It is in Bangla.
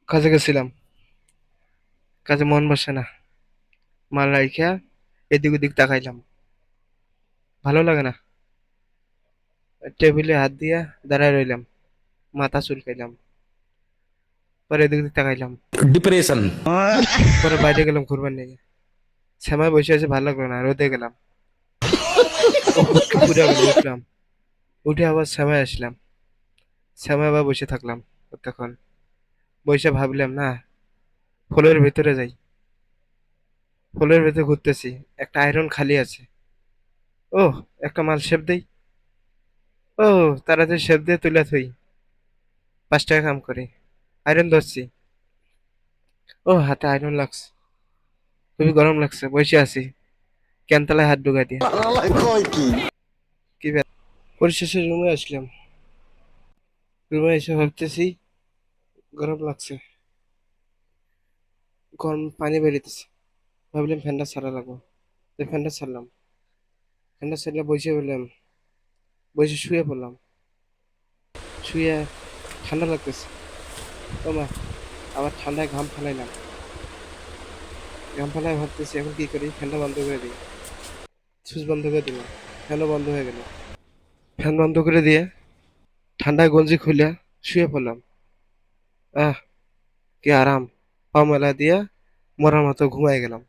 কাজে গেছিলাম। কাজে মন বসে না। মাল রাইখা এদিক ওদিক তাকাইলাম। ভালো লাগে না। টেবিলে হাত দিয়া দাঁড়ায় রইলাম। মাথা চুলকাইলাম। পরে এদিক ওদিক তাকাইলাম। डिप्रेशन। পরে বাইরে গেলাম ঘুরবার নিয়ে। শ্যামায় বসে আছে ভালো লাগলো না, রোদে গেলাম। ও হুটকে পুরা গেল, উঠলাম। উঠে আবার শ্যামায় আসলাম। শ্যামায় আবার বসে থাকলাম তখন। বসে ভাবলাম না, ফ্লোরের ভেতরে যাই। ফ্লোরের ভেতরে ঘুরতেছি, একটা আয়রন খালি আছে। ও, একটা মাল শেপ দেই। ও, তাড়াতাড়ি শেপ দিয়ে তুলে থই। 5 টাকা কাম করে আয়রন ধরছি। ও, হাতে আয়রন লাগছে। খুবই গরম লাগছে, বসে আছি ক্যানতলায় হাত ঢুকাই দিয়ে। কি ব্যাপার? পরিশেষে রুমে আসলাম। রুমে এসে ভাবতেছি গরম লাগছে, গরম পানি বেরিতেছে। ভাবলাম ফ্যানটা ছাড়া লাগবো, তো ফ্যানটা ছাড়লাম। ফ্যানটা ছাড়লে বসে বললাম, বসে শুয়ে পড়লাম। শুয়ে ঠান্ডা লাগতেছে। ও মা, আবার ঠান্ডায় ঘাম ফালাইলাম। ঘাম ফালাই ভাবতেছি এখন কি করি, ফ্যানটা বন্ধ করে দিই। সুইচ বন্ধ করে দিলাম, ফ্যানও বন্ধ হয়ে গেল। ফ্যান বন্ধ করে দিয়ে ঠান্ডায় গঞ্জি খুলে শুয়ে পড়লাম। আহ, কি আরাম। পা মেলা দিয়ে মরার মতো ঘুমায় গেলাম।